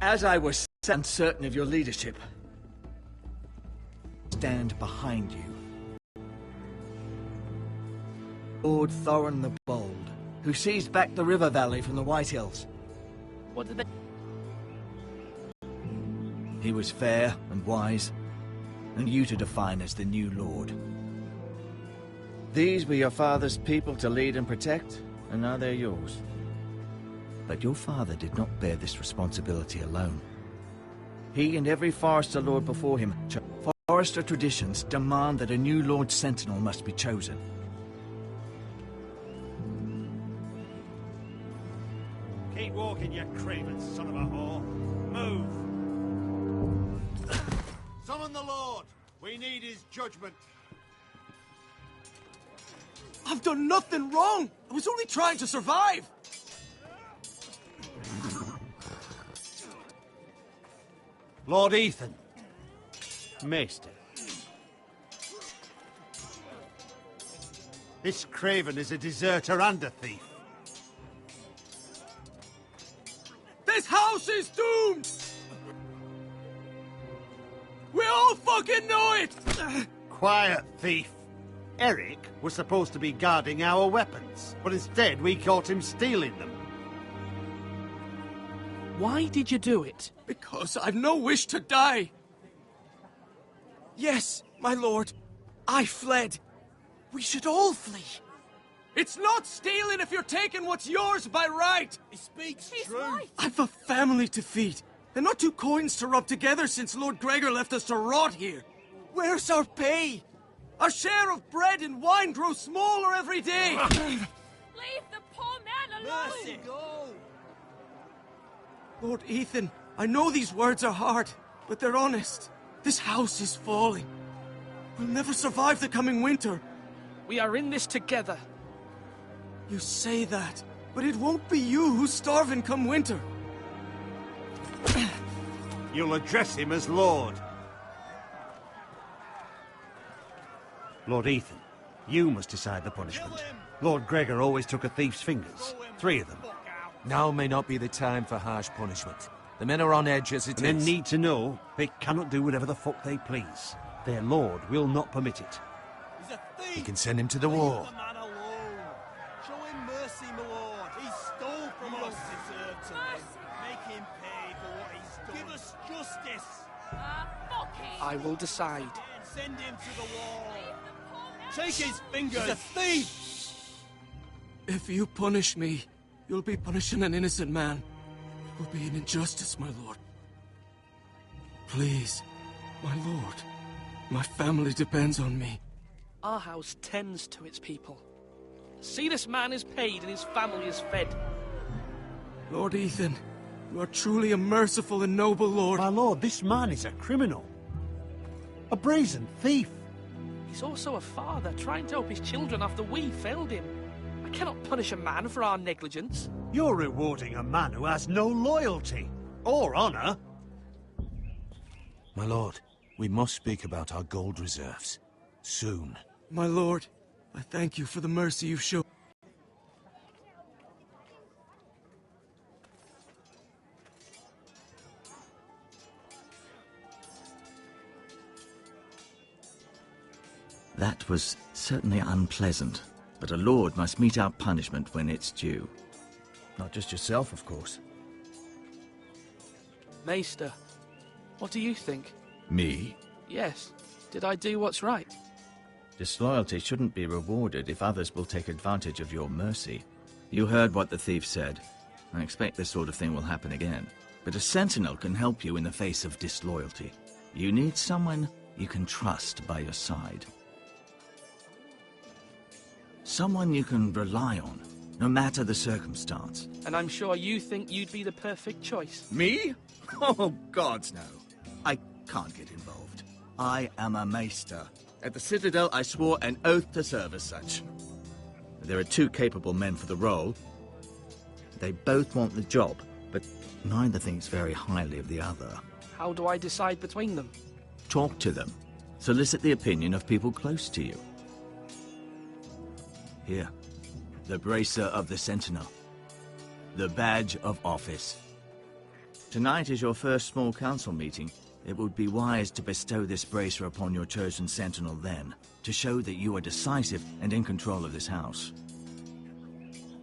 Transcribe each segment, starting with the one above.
As I was uncertain of your leadership, stand behind you. Lord Thorin the Bold, who seized back the river valley from the White Hills. What did they... He was fair and wise, and you to define as the new lord. These were your father's people to lead and protect, and now they're yours. But your father did not bear this responsibility alone. He and every Forester Lord before him, Forester traditions demand that a new Lord Sentinel must be chosen. Keep walking, you craven son of a whore. Move! Summon the Lord! We need his judgment. I've done nothing wrong! I was only trying to survive! Lord Ethan. Maester. This craven is a deserter and a thief. This house is doomed! We all fucking know it! Quiet, thief. Eric was supposed to be guarding our weapons, but instead we caught him stealing them. Why did you do it? Because I've no wish to die. Yes, my lord. I fled. We should all flee. It's not stealing if you're taking what's yours by right. He speaks He's true. right. I've a family to feed. And not two coins to rub together since Lord Gregor left us to rot here. Where's our pay? Our share of bread and wine grows smaller every day. Leave the poor man alone! Mercy, go! Lord Ethan, I know these words are hard, but they're honest. This house is falling. We'll never survive the coming winter. We are in this together. You say that, but it won't be you who's starving come winter. You'll address him as Lord. Lord Ethan, you must decide the punishment. Lord Gregor always took a thief's fingers. 3 of them. Now may not be the time for harsh punishment. The men are on edge as it is. Men need to know they cannot do whatever the fuck they please. Their lord will not permit it. He's a thief! You can send him to the war. Leave the man alone. Show him mercy, my lord. He stole from us. Deserve to live. Make him pay for what he's done. Give us justice. Fuck it! I will decide. Send him to the wall. Leave the poor man Take his fingers. He's a thief. If you punish me, you'll be punishing an innocent man. It will be an injustice, my lord. Please, my lord. My family depends on me. Our house tends to its people. See, this man is paid and his family is fed. Lord Ethan, you are truly a merciful and noble lord. My lord, this man is a criminal. A brazen thief. He's also a father trying to help his children after we failed him. I cannot punish a man for our negligence. You're rewarding a man who has no loyalty or honor. My lord, we must speak about our gold reserves. Soon. My lord, I thank you for the mercy you've shown. That was certainly unpleasant, but a lord must mete out punishment when it's due. Not just yourself, of course. Maester, what do you think? Me? Yes. Did I do what's right? Disloyalty shouldn't be rewarded if others will take advantage of your mercy. You heard what the thief said. I expect this sort of thing will happen again. But a sentinel can help you in the face of disloyalty. You need someone you can trust by your side. Someone you can rely on, no matter the circumstance. And I'm sure you think you'd be the perfect choice. Me? Oh, gods no. I can't get involved. I am a maester. At the Citadel, I swore an oath to serve as such. There are 2 capable men for the role. They both want the job, but neither thinks very highly of the other. How do I decide between them? Talk to them. Solicit the opinion of people close to you. Here, the bracer of the Sentinel. The badge of office. Tonight is your first small council meeting. It would be wise to bestow this bracer upon your chosen sentinel then, to show that you are decisive and in control of this house.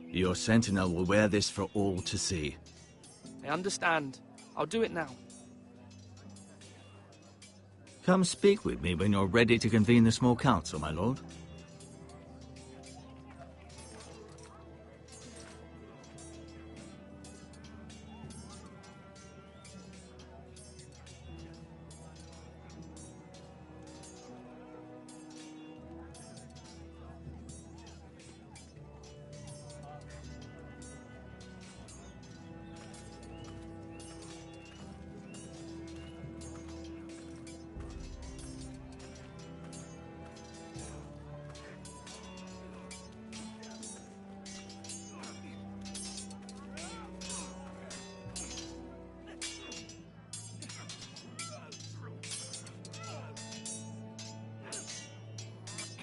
Your sentinel will wear this for all to see. I understand. I'll do it now. Come speak with me when you're ready to convene the small council, my lord.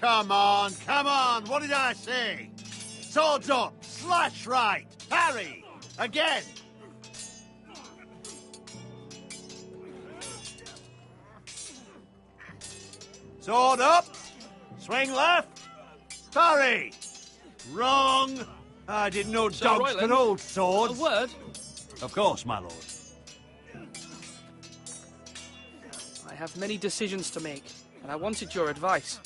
Come on, what did I say? Swords up, slash right, parry, again. Sword up, swing left, parry. Wrong. I didn't know Sir dogs Royland, could hold A swords. word? Of course, my lord. I have many decisions to make, and I wanted your advice.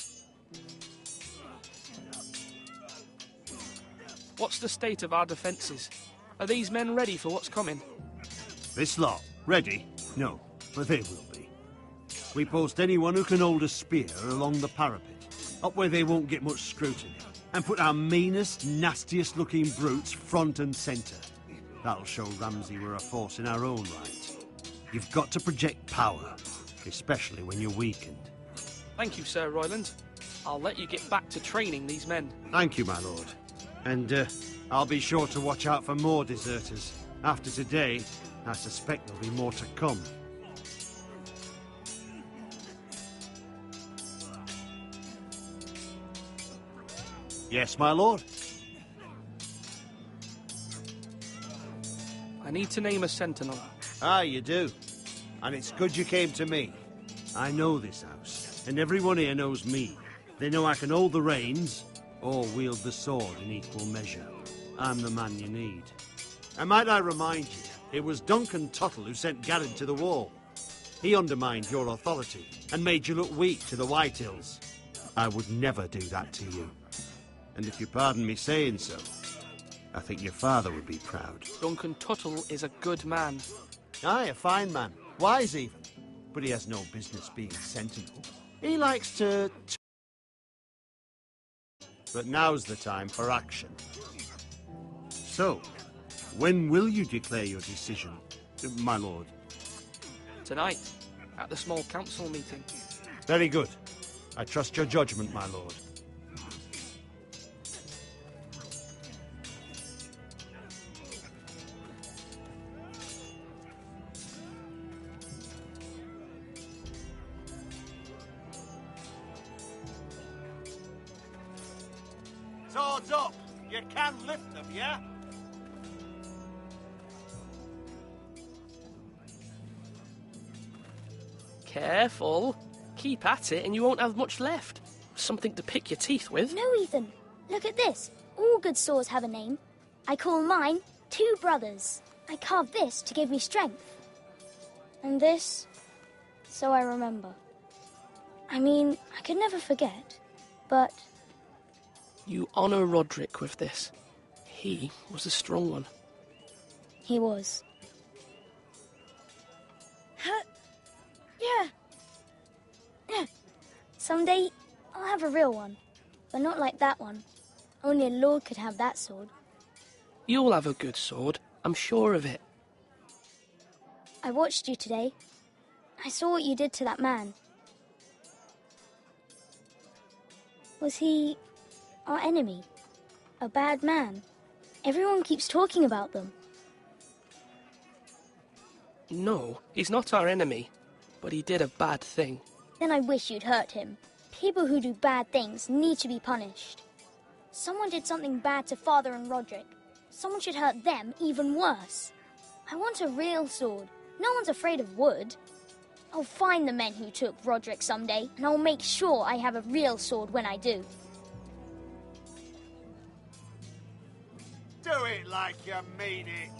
What's the state of our defences? Are these men ready for what's coming? This lot, ready? No, but they will be. We post anyone who can hold a spear along the parapet, up where they won't get much scrutiny, and put our meanest, nastiest looking brutes front and centre. That'll show Ramsay we're a force in our own right. You've got to project power, especially when you're weakened. Thank you, Sir Royland. I'll let you get back to training these men. Thank you, my lord. And I'll be sure to watch out for more deserters. After today, I suspect there'll be more to come. Yes, my lord? I need to name a sentinel. Ah, you do. And it's good you came to me. I know this house, and everyone here knows me. They know I can hold the reins, or wield the sword in equal measure. I'm the man you need. And might I remind you, it was Duncan Tuttle who sent Garrett to the wall. He undermined your authority, and made you look weak to the Whitehills. I would never do that to you. And if you pardon me saying so, I think your father would be proud. Duncan Tuttle is a good man. Aye, a fine man. Wise even. But he has no business being sentinel. He likes to... But now's the time for action. So, when will you declare your decision, my lord? Tonight, at the small council meeting. Very good. I trust your judgment, my lord. Swords up! You can lift them, yeah? Careful. Keep at it and you won't have much left. Something to pick your teeth with. No, Ethan. Look at this. All good swords have a name. I call mine Two Brothers. I carved this to give me strength. And this, so I remember. I mean, I could never forget, but... You honour Roderick with this. He was a strong one. He was. Yeah. Someday, I'll have a real one. But not like that one. Only a lord could have that sword. You'll have a good sword. I'm sure of it. I watched you today. I saw what you did to that man. Was he our enemy? A bad man? Everyone keeps talking about them. No, he's not our enemy. But he did a bad thing. Then I wish you'd hurt him. People who do bad things need to be punished. Someone did something bad to Father and Roderick. Someone should hurt them even worse. I want a real sword. No one's afraid of wood. I'll find the men who took Roderick someday, and I'll make sure I have a real sword when I do. Do it like you mean it.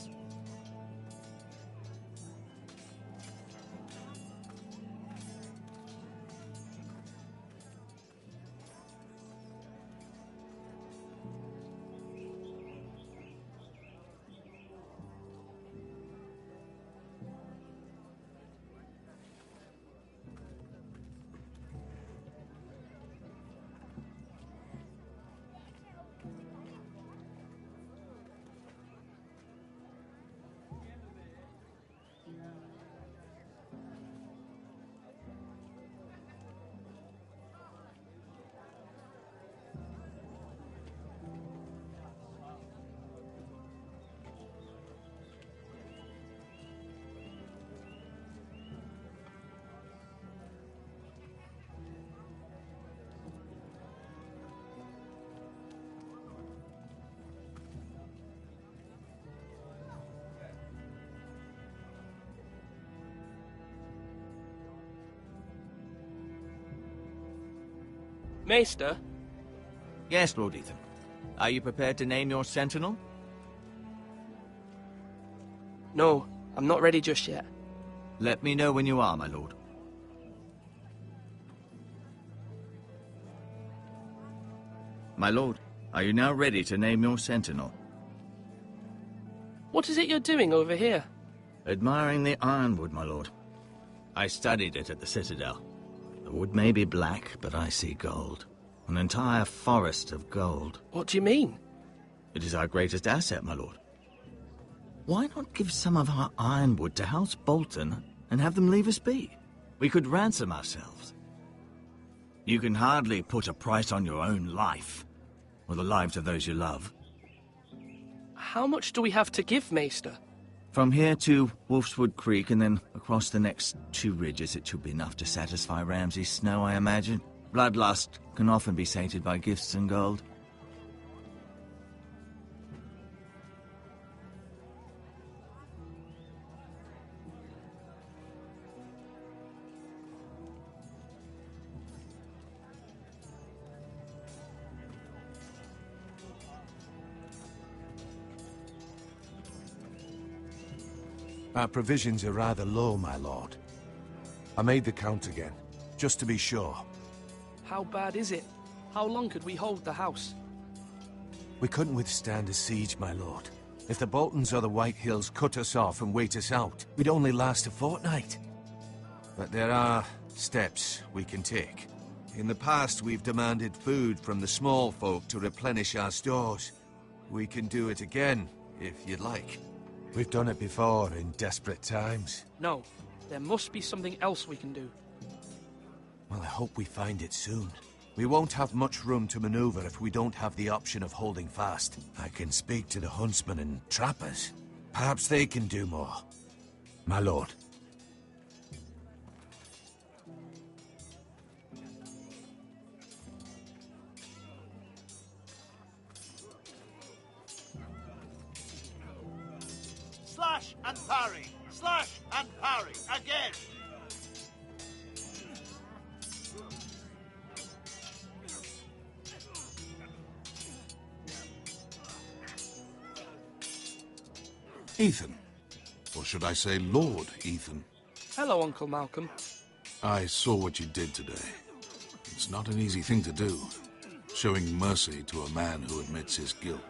Maester? Yes, Lord Ethan. Are you prepared to name your sentinel? No, I'm not ready just yet. Let me know when you are, my lord. My lord, are you now ready to name your sentinel? What is it you're doing over here? Admiring the ironwood, my lord. I studied it at the Citadel. The wood may be black, but I see gold. An entire forest of gold. What do you mean? It is our greatest asset, my lord. Why not give some of our ironwood to House Bolton and have them leave us be? We could ransom ourselves. You can hardly put a price on your own life, or the lives of those you love. How much do we have to give, Maester? From here to Wolfswood Creek and then across the next 2 ridges, it should be enough to satisfy Ramsay Snow, I imagine. Bloodlust can often be sated by gifts and gold. Our provisions are rather low, my lord. I made the count again, just to be sure. How bad is it? How long could we hold the house? We couldn't withstand a siege, my lord. If the Boltons or the White Hills cut us off and wait us out, we'd only last a fortnight. But there are steps we can take. In the past, we've demanded food from the small folk to replenish our stores. We can do it again, if you'd like. We've done it before in desperate times. No, there must be something else we can do. Well, I hope we find it soon. We won't have much room to maneuver if we don't have the option of holding fast. I can speak to the huntsmen and trappers. Perhaps they can do more. My lord. Slash and parry! Slash and parry! Again! Ethan. Or should I say Lord Ethan? Hello, Uncle Malcolm. I saw what you did today. It's not an easy thing to do, showing mercy to a man who admits his guilt.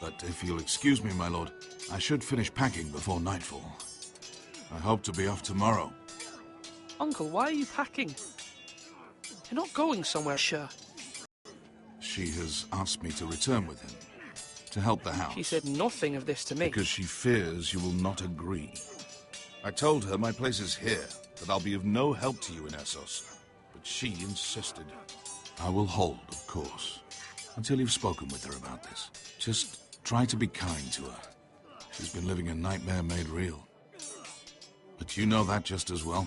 But if you'll excuse me, my lord, I should finish packing before nightfall. I hope to be off tomorrow. Uncle, why are you packing? You're not going somewhere, sure. She has asked me to return with him, to help the house. She said nothing of this to me. Because she fears you will not agree. I told her my place is here, that I'll be of no help to you in Essos. But she insisted. I will hold, of course, until you've spoken with her about this. Just try to be kind to her. She's been living a nightmare made real. But you know that just as well.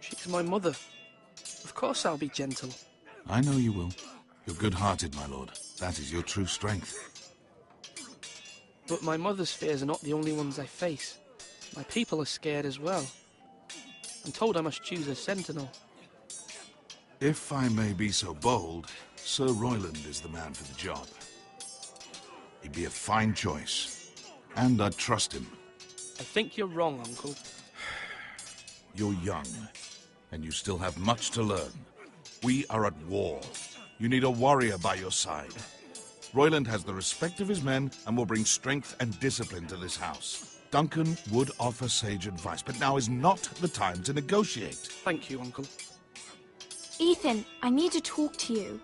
She's my mother. Of course I'll be gentle. I know you will. You're good-hearted, my lord. That is your true strength. But my mother's fears are not the only ones I face. My people are scared as well. I'm told I must choose a sentinel. If I may be so bold, Sir Royland is the man for the job. He'd be a fine choice, and I'd trust him. I think you're wrong, Uncle. You're young, and you still have much to learn. We are at war. You need a warrior by your side. Royland has the respect of his men and will bring strength and discipline to this house. Duncan would offer sage advice, but now is not the time to negotiate. Thank you, Uncle. Ethan, I need to talk to you.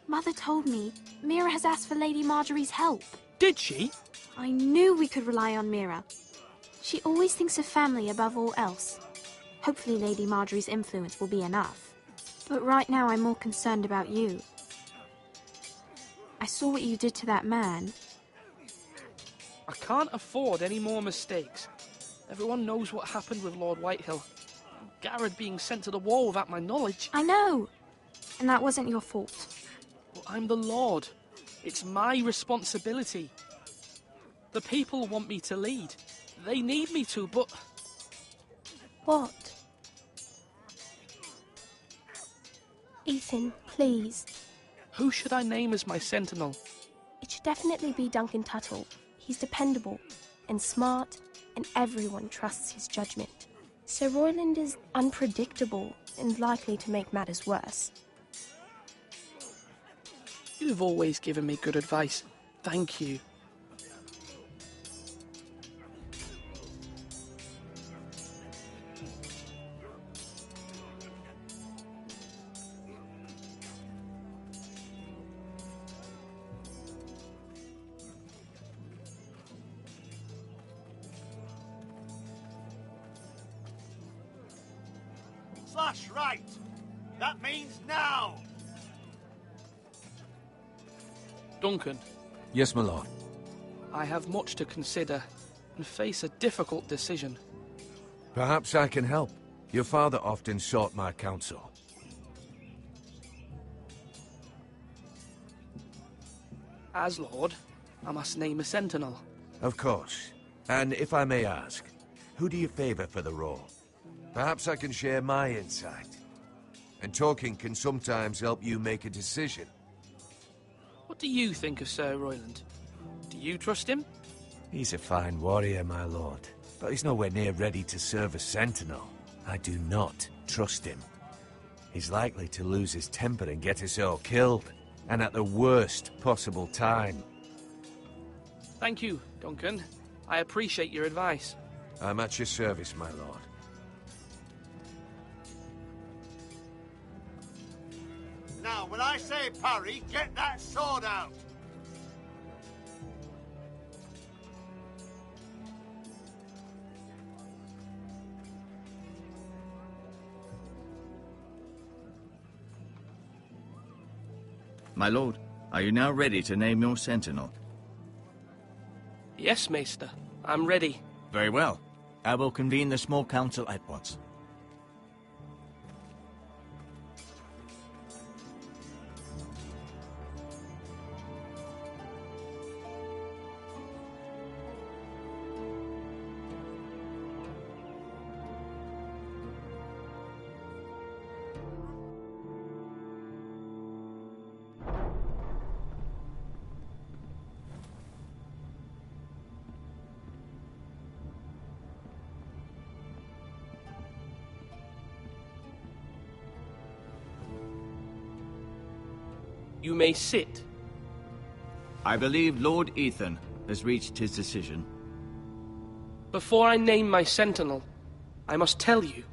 Mother told me Mira has asked for Lady Marjorie's help. Did she? I knew we could rely on Mira. She always thinks of family above all else. Hopefully Lady Marjorie's influence will be enough. But right now I'm more concerned about you. I saw what you did to that man. I can't afford any more mistakes. Everyone knows what happened with Lord Whitehill. Garrett being sent to the war without my knowledge. I know. And that wasn't your fault. Well, I'm the Lord. It's my responsibility. The people want me to lead. They need me to, but... What? Ethan, please. Who should I name as my sentinel? It should definitely be Duncan Tuttle. He's dependable and smart, and everyone trusts his judgment. Sir Royland is unpredictable and likely to make matters worse. You've always given me good advice. Thank you. Slash right. That means now. Duncan, Yes, my lord. I have much to consider and face a difficult decision. Perhaps I can help. Your father often sought my counsel. As Lord, I must name a sentinel. Of course. And if I may ask, who do you favor for the role? Perhaps I can share my insight. And talking can sometimes help you make a decision. What do you think of Sir Royland? Do you trust him? He's a fine warrior, my lord. But he's nowhere near ready to serve as sentinel. I do not trust him. He's likely to lose his temper and get us all killed. And at the worst possible time. Thank you, Duncan. I appreciate your advice. I'm at your service, my lord. Now, when I say parry, get that sword out. My lord, are you now ready to name your sentinel? Yes, Maester. I'm ready. Very well. I will convene the small council at once. You may sit. I believe Lord Ethan has reached his decision. Before I name my sentinel, I must tell you.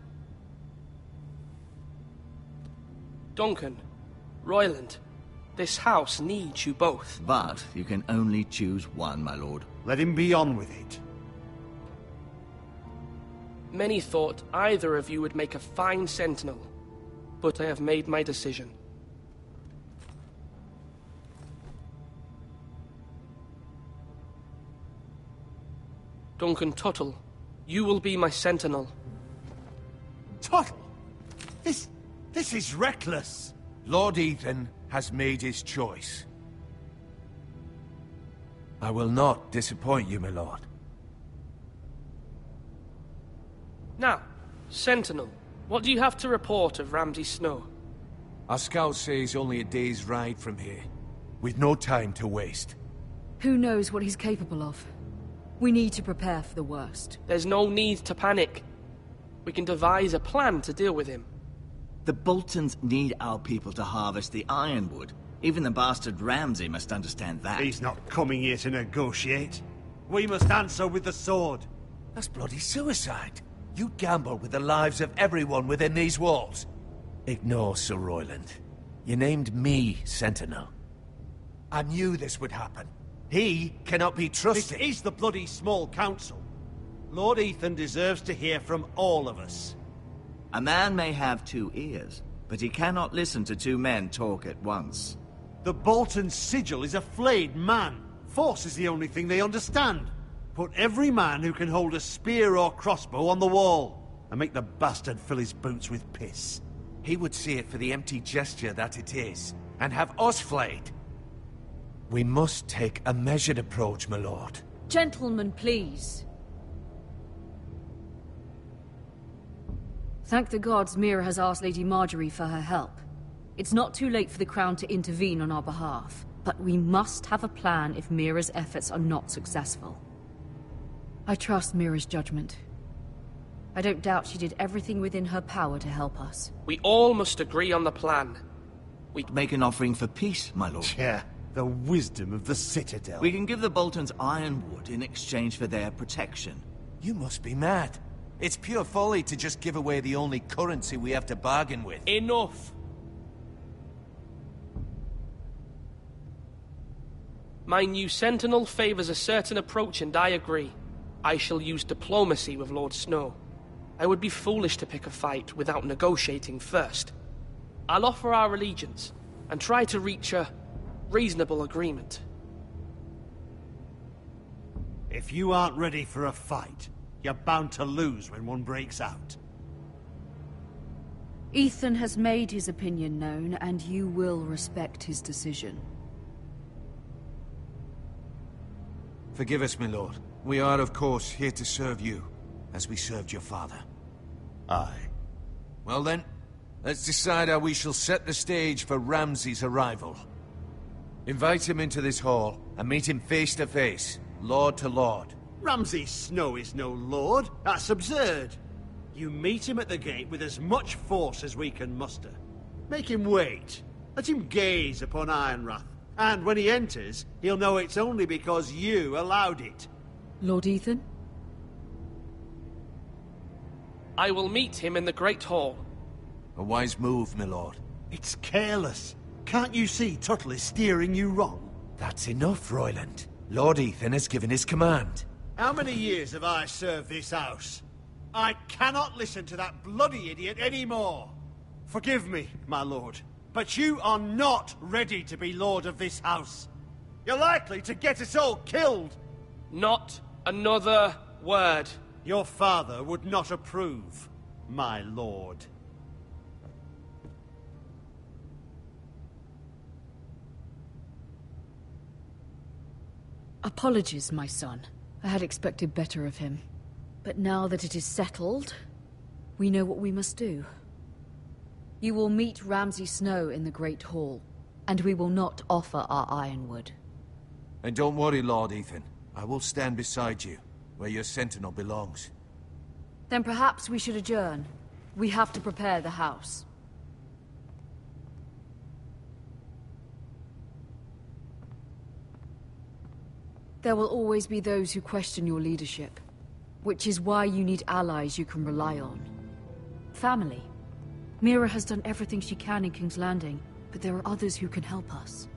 Duncan, Royland, this house needs you both. But you can only choose one, my lord. Let him be on with it. Many thought either of you would make a fine sentinel, but I have made my decision. Duncan Tuttle, you will be my sentinel. Tuttle! This is reckless. Lord Ethan has made his choice. I will not disappoint you, my lord. Now, Sentinel, what do you have to report of Ramsay Snow? Our scouts say he's only a day's ride from here. We've no time to waste. Who knows what he's capable of? We need to prepare for the worst. There's no need to panic. We can devise a plan to deal with him. The Boltons need our people to harvest the ironwood. Even the bastard Ramsay must understand that. He's not coming here to negotiate. We must answer with the sword. That's bloody suicide. You gamble with the lives of everyone within these walls. Ignore Sir Royland. You named me Sentinel. I knew this would happen. He cannot be trusted. This is the bloody small council. Lord Ethan deserves to hear from all of us. A man may have 2 ears, but he cannot listen to 2 men talk at once. The Bolton sigil is a flayed man. Force is the only thing they understand. Put every man who can hold a spear or crossbow on the wall, and make the bastard fill his boots with piss. He would see it for the empty gesture that it is, and have us flayed. We must take a measured approach, my lord. Gentlemen, please. Thank the gods Mira has asked Lady Marjorie for her help. It's not too late for the Crown to intervene on our behalf, but we must have a plan if Mira's efforts are not successful. I trust Mira's judgment. I don't doubt she did everything within her power to help us. We all must agree on the plan. We make an offering for peace, my lord. Yeah, the wisdom of the Citadel. We can give the Boltons ironwood in exchange for their protection. You must be mad. It's pure folly to just give away the only currency we have to bargain with. Enough! My new Sentinel favors a certain approach, and I agree. I shall use diplomacy with Lord Snow. I would be foolish to pick a fight without negotiating first. I'll offer our allegiance, and try to reach a reasonable agreement. If you aren't ready for a fight, you're bound to lose when one breaks out. Ethan has made his opinion known, and you will respect his decision. Forgive us, my lord. We are, of course, here to serve you, as we served your father. Aye. Well then, let's decide how we shall set the stage for Ramsay's arrival. Invite him into this hall, and meet him face to face, lord to lord. Ramsay Snow is no lord. That's absurd. You meet him at the gate with as much force as we can muster. Make him wait. Let him gaze upon Ironrath. And when he enters, he'll know it's only because you allowed it. Lord Ethan? I will meet him in the Great Hall. A wise move, my lord. It's careless. Can't you see Tuttle is steering you wrong? That's enough, Royland. Lord Ethan has given his command. How many years have I served this house? I cannot listen to that bloody idiot anymore. Forgive me, my lord, but you are not ready to be lord of this house. You're likely to get us all killed. Not another word. Your father would not approve, my lord. Apologies, my son. I had expected better of him. But now that it is settled, we know what we must do. You will meet Ramsay Snow in the Great Hall, and we will not offer our ironwood. And don't worry, Lord Ethan. I will stand beside you, where your sentinel belongs. Then perhaps we should adjourn. We have to prepare the house. There will always be those who question your leadership, which is why you need allies you can rely on. Family. Mira has done everything she can in King's Landing, but there are others who can help us.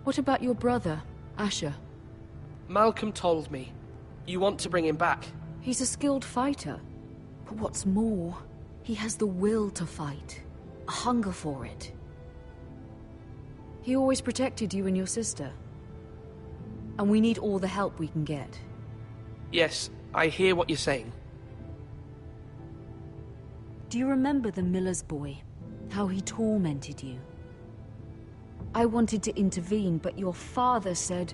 What about your brother, Asher? Malcolm told me. You want to bring him back? He's a skilled fighter. But what's more, he has the will to fight. A hunger for it. He always protected you and your sister. And we need all the help we can get. Yes, I hear what you're saying. Do you remember the miller's boy? how he tormented you. I wanted to intervene, but your father said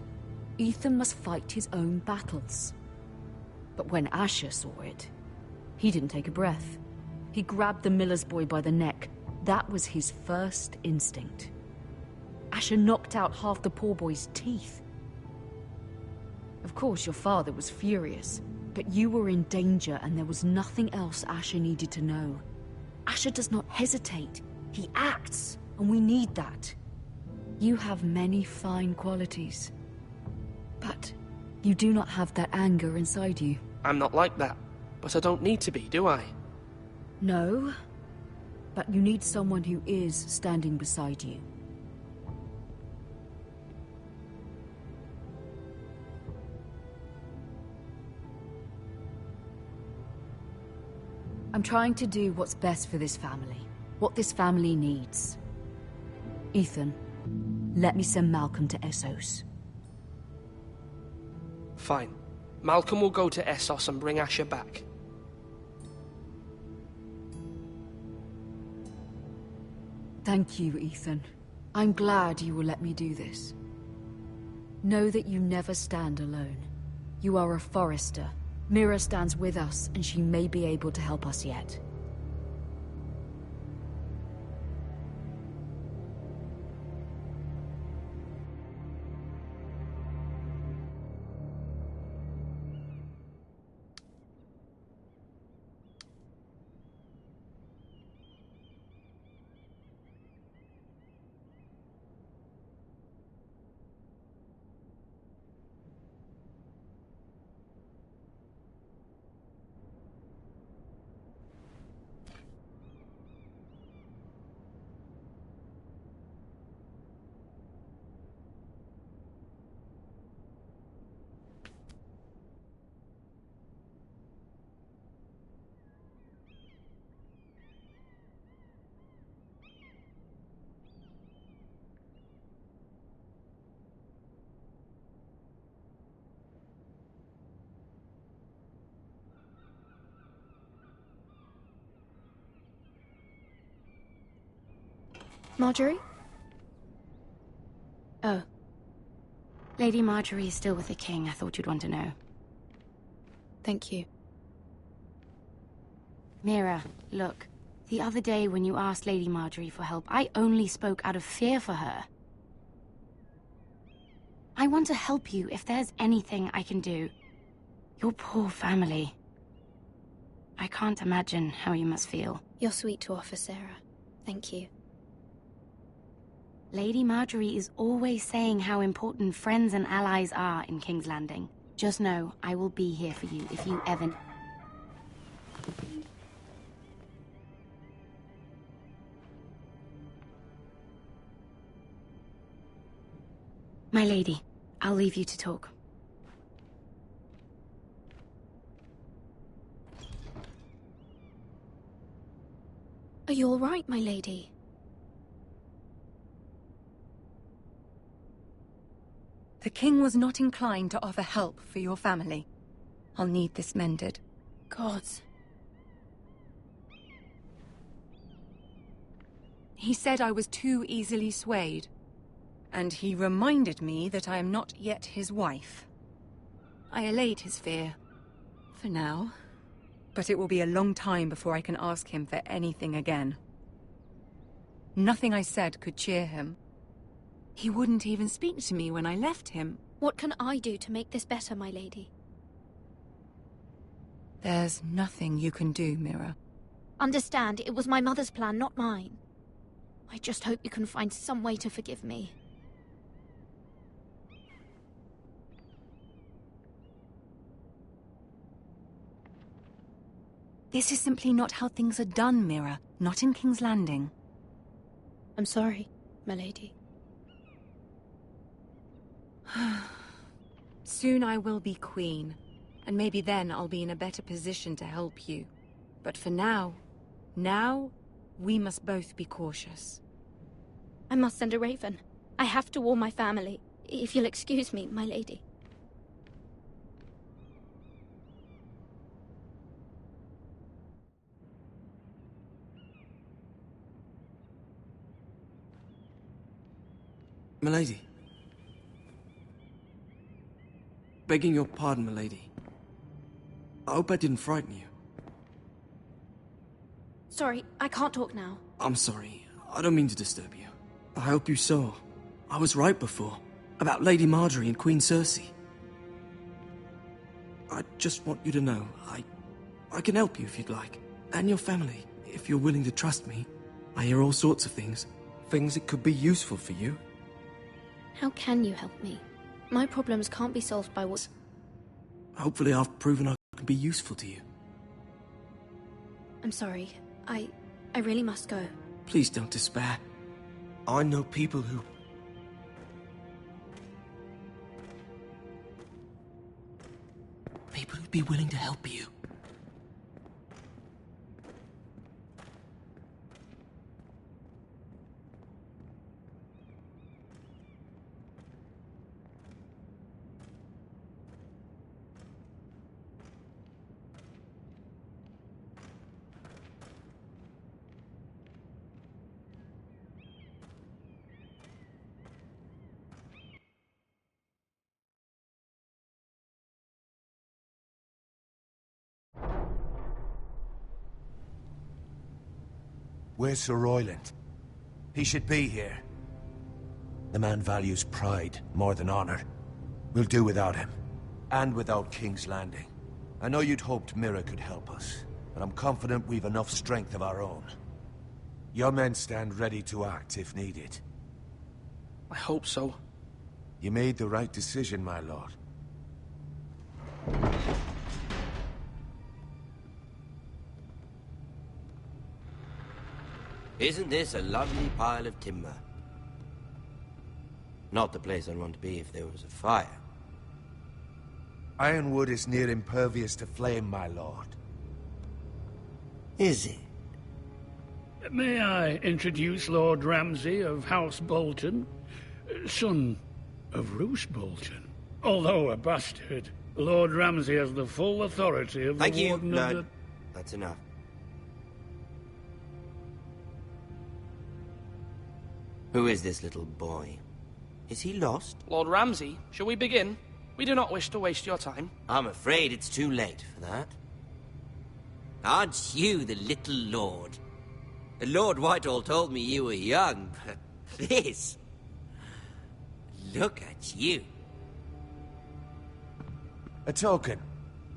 Ethan must fight his own battles. But when Asher saw it, he didn't take a breath. He grabbed the miller's boy by the neck. That was his first instinct. Asher knocked out half the poor boy's teeth. Of course, your father was furious, but you were in danger and there was nothing else Asher needed to know. Asher does not hesitate. He acts, and we need that. You have many fine qualities, but you do not have that anger inside you. I'm not like that, but I don't need to be, do I? No, but you need someone who is standing beside you. I'm trying to do what's best for this family, what this family needs. Ethan, let me send Malcolm to Essos. Fine. Malcolm will go to Essos and bring Asher back. Thank you, Ethan. I'm glad you will let me do this. Know that you never stand alone. You are a Forester. Mira stands with us, and she may be able to help us yet. Marjorie? Oh. Lady Marjorie is still with the king. I thought you'd want to know. Thank you. Mira, look. The other day when you asked Lady Marjorie for help, I only spoke out of fear for her. I want to help you if there's anything I can do. Your poor family. I can't imagine how you must feel. You're sweet to offer, Sarah. Thank you. Lady Marjorie is always saying how important friends and allies are in King's Landing. Just know, I will be here for you if you ever... My lady, I'll leave you to talk. Are you all right, my lady? The king was not inclined to offer help for your family. I'll need this mended. Gods. He said I was too easily swayed. And he reminded me that I am not yet his wife. I allayed his fear. For now. But it will be a long time before I can ask him for anything again. Nothing I said could cheer him. He wouldn't even speak to me when I left him. What can I do to make this better, my lady? There's nothing you can do, Mira. Understand, it was my mother's plan, not mine. I just hope you can find some way to forgive me. This is simply not how things are done, Mira. Not in King's Landing. I'm sorry, my lady. Soon I will be queen, and maybe then I'll be in a better position to help you. But for now, we must both be cautious. I must send a raven. I have to warn my family. If you'll excuse me, my lady. Milady. Begging your pardon, milady. I hope I didn't frighten you. Sorry, I can't talk now. I'm sorry. I don't mean to disturb you. I hope you saw. I was right before. About Lady Marjorie and Queen Cersei. I just want you to know, I can help you if you'd like. And your family, if you're willing to trust me. I hear all sorts of things. Things that could be useful for you. How can you help me? My problems can't be solved by what... Hopefully I've proven I can be useful to you. I'm sorry. I really must go. Please don't despair. I know people who... People who'd be willing to help you. Where's Sir Royland? He should be here. The man values pride more than honor. We'll do without him. And without King's Landing. I know you'd hoped Mira could help us, but I'm confident we've enough strength of our own. Your men stand ready to act if needed. I hope so. You made the right decision, my lord. Isn't this a lovely pile of timber? Not the place I'd want to be if there was a fire. Ironwood is near impervious to flame, my lord. Is it? May I introduce Lord Ramsay of House Bolton, son of Roose Bolton. Although a bastard, Lord Ramsay has the full authority of the Warden of the... That's enough. Who is this little boy? Is he lost? Lord Ramsay, shall we begin? We do not wish to waste your time. I'm afraid it's too late for that. Aren't you the little lord? Lord Whitehall told me you were young, but this... Look at you. A token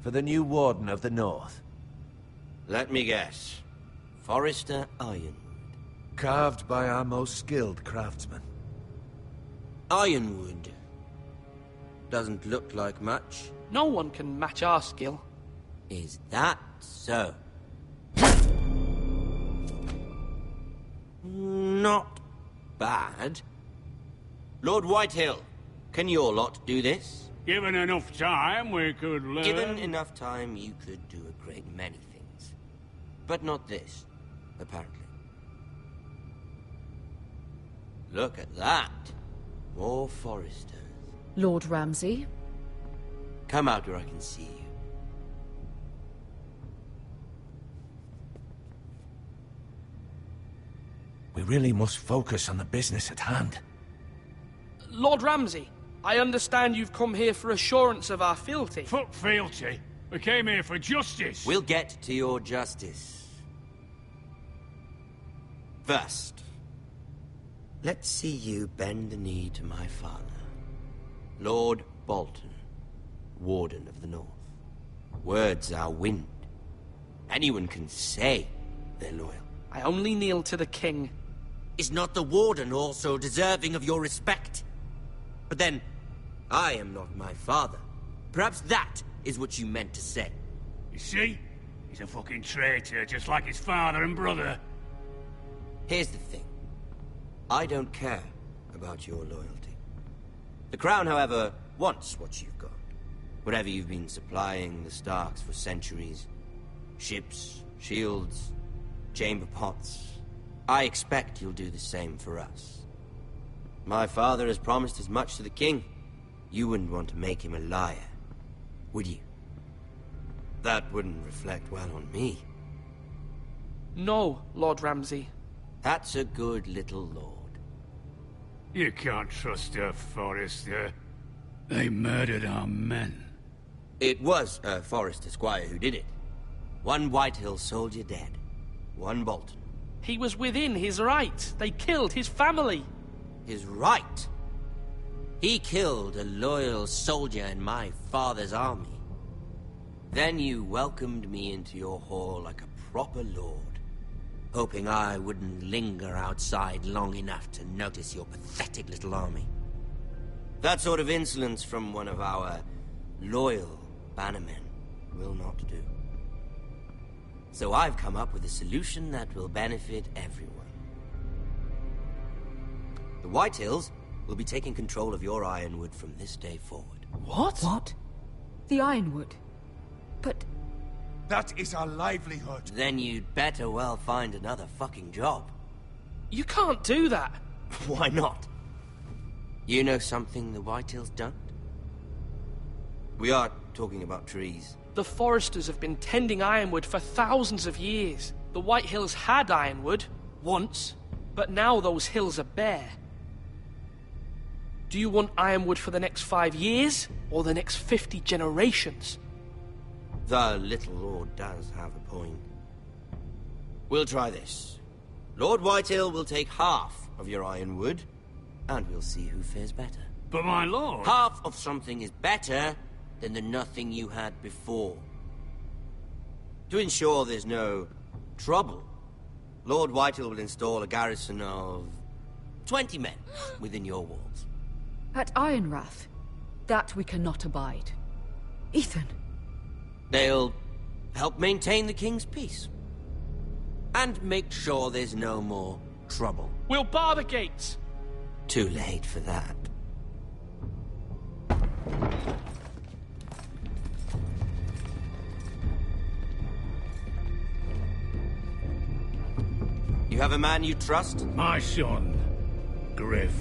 for the new Warden of the North. Let me guess. Forrester Ironwood. Carved by our most skilled craftsmen. Ironwood. Doesn't look like much. No one can match our skill. Is that so? Not bad. Lord Whitehill, can your lot do this? Given enough time, we could learn... Given enough time, you could do a great many things. But not this, apparently. Look at that. More Foresters. Lord Ramsay? Come out where I can see you. We really must focus on the business at hand. Lord Ramsay, I understand you've come here for assurance of our fealty. Fuck fealty. We came here for justice. We'll get to your justice. First, let's see you bend the knee to my father, Lord Bolton, Warden of the North. Words are wind. Anyone can say they're loyal. I only kneel to the king. Is not the Warden also deserving of your respect? But then, I am not my father. Perhaps that is what you meant to say. You see? He's a fucking traitor, just like his father and brother. Here's the thing. I don't care about your loyalty. The Crown, however, wants what you've got. Whatever you've been supplying the Starks for centuries. Ships, shields, chamber pots. I expect you'll do the same for us. My father has promised as much to the king. You wouldn't want to make him a liar, would you? That wouldn't reflect well on me. No, Lord Ramsay. That's a good little lord. You can't trust a Forester. They murdered our men. It was a Forester squire who did it. One Whitehill soldier dead. One Bolton. He was within his right. They killed his family. His right? He killed a loyal soldier in my father's army. Then you welcomed me into your hall like a proper lord, hoping I wouldn't linger outside long enough to notice your pathetic little army. That sort of insolence from one of our loyal bannermen will not do. So I've come up with a solution that will benefit everyone. The Whitehills will be taking control of your Ironwood from this day forward. What? What? The Ironwood? But... That is our livelihood. Then you'd better well find another fucking job. You can't do that. Why not? You know something the Whitehills don't? We are talking about trees. The Foresters have been tending Ironwood for thousands of years. The Whitehills had Ironwood, once, but now those hills are bare. Do you want Ironwood for the next 5 years, or the next 50 generations? The little lord does have a point. We'll try this. Lord Whitehill will take half of your Ironwood, and we'll see who fares better. But my lord... Half of something is better than the nothing you had before. To ensure there's no trouble, Lord Whitehill will install a garrison of 20 men within your walls. At Ironrath? That we cannot abide. Ethan! They'll help maintain the king's peace. And make sure there's no more trouble. We'll bar the gates! Too late for that. You have a man you trust? My son, Griff.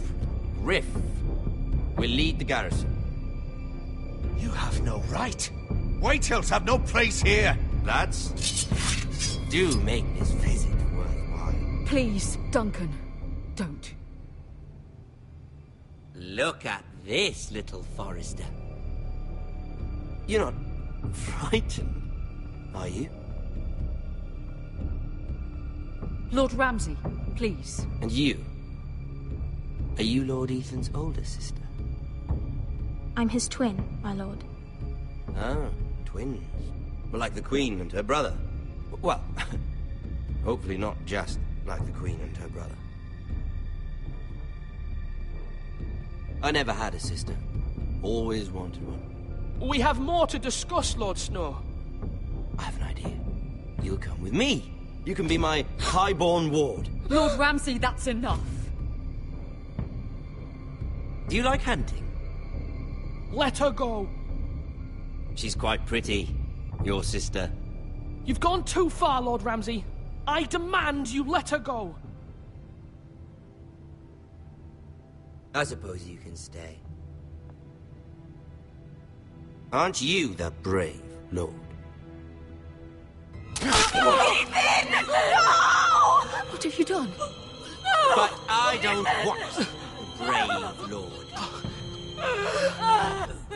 Griff will lead the garrison. You have no right. Whitehills have no place here. Lads, do make this visit worthwhile. Please, Duncan, don't. Look at this, little Forester. You're not frightened, are you? Lord Ramsay, please. And you? Are you Lord Ethan's older sister? I'm his twin, my lord. Ah, twins. Well, like the Queen and her brother. Well, hopefully not just like the Queen and her brother. I never had a sister. Always wanted one. We have more to discuss, Lord Snow. I have an idea. You'll come with me. You can be my highborn ward. Lord Ramsay, that's enough. Do you like hunting? Let her go. She's quite pretty, your sister. You've gone too far, Lord Ramsay. I demand you let her go. I suppose you can stay. Aren't you the brave lord? Ethan! No! What have you done? But I don't want a brave lord.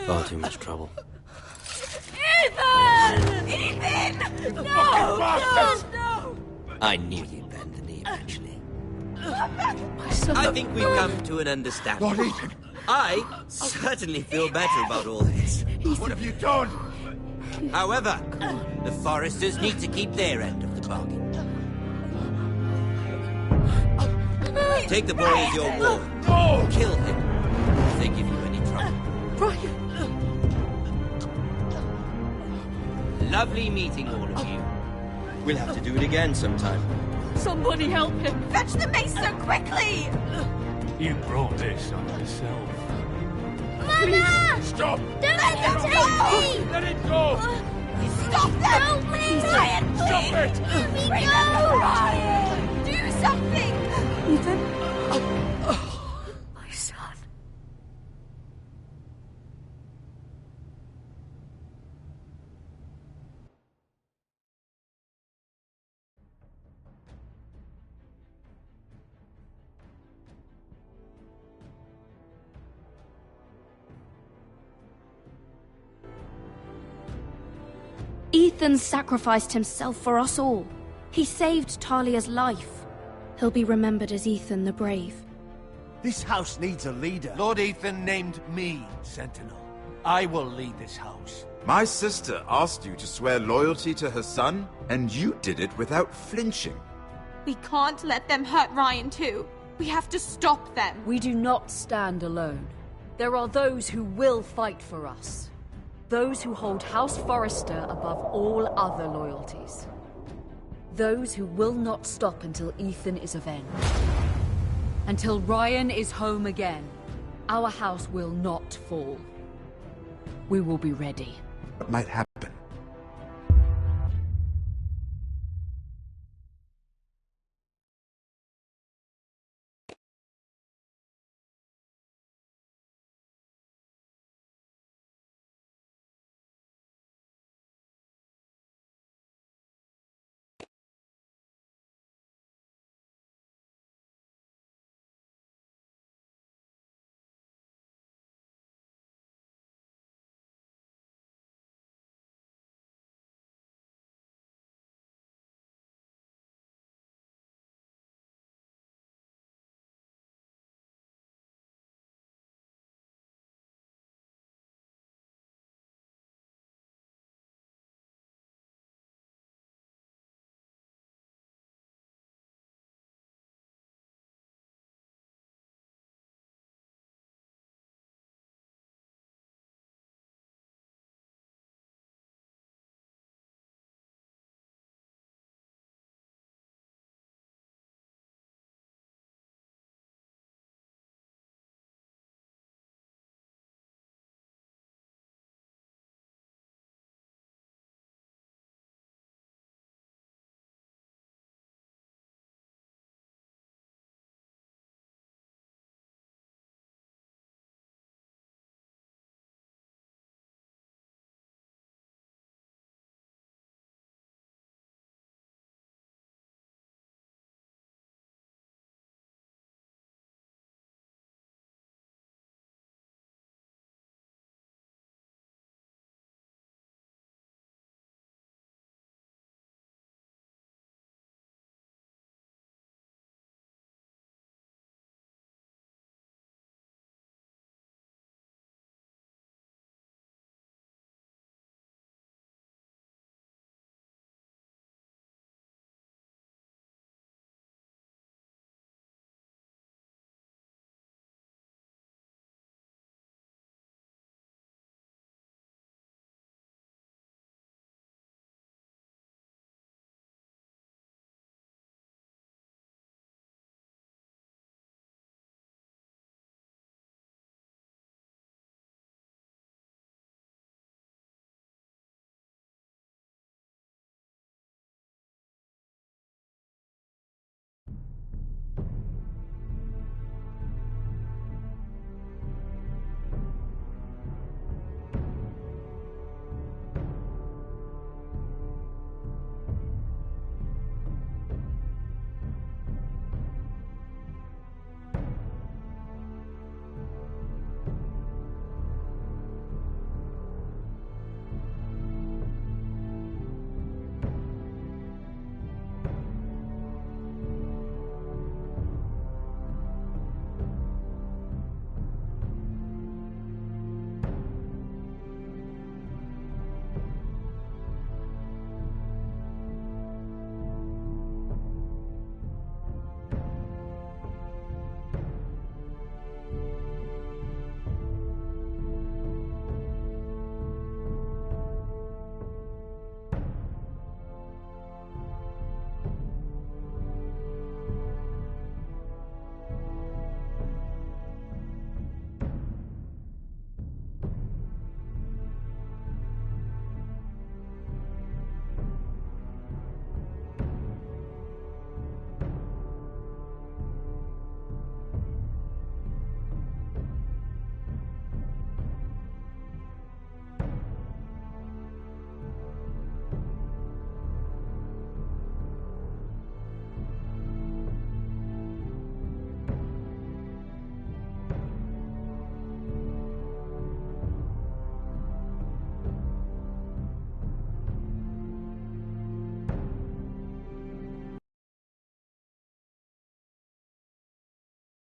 Far too much trouble. Ethan! Ethan! No! God, no! I knew you'd bend the knee eventually. My son... I think we've come to an understanding. Lord Ethan! I certainly feel better about all this. What have you done? However, the Foresters need to keep their end of the bargain. Take the boy as your ward. No! Kill him if they give you any trouble. Brian! Lovely meeting all of you. We'll have to do it again sometime. Somebody help him! Fetch the maester, quickly! You brought this on yourself. Mama! Stop! Don't let them take me! Let it go! Stop them! Help me! Ryan, Stop please! it! Let me Bring go! them, Ryan! Do something! Ethan? My son. Ethan sacrificed himself for us all. He saved Talia's life. He'll be remembered as Ethan the Brave. This house needs a leader. Lord Ethan named me Sentinel. I will lead this house. My sister asked you to swear loyalty to her son, and you did it without flinching. We can't let them hurt Ryan too. We have to stop them. We do not stand alone. There are those who will fight for us. Those who hold House Forrester above all other loyalties. Those who will not stop until Ethan is avenged. Until Ryan is home again, our house will not fall. We will be ready. What might happen?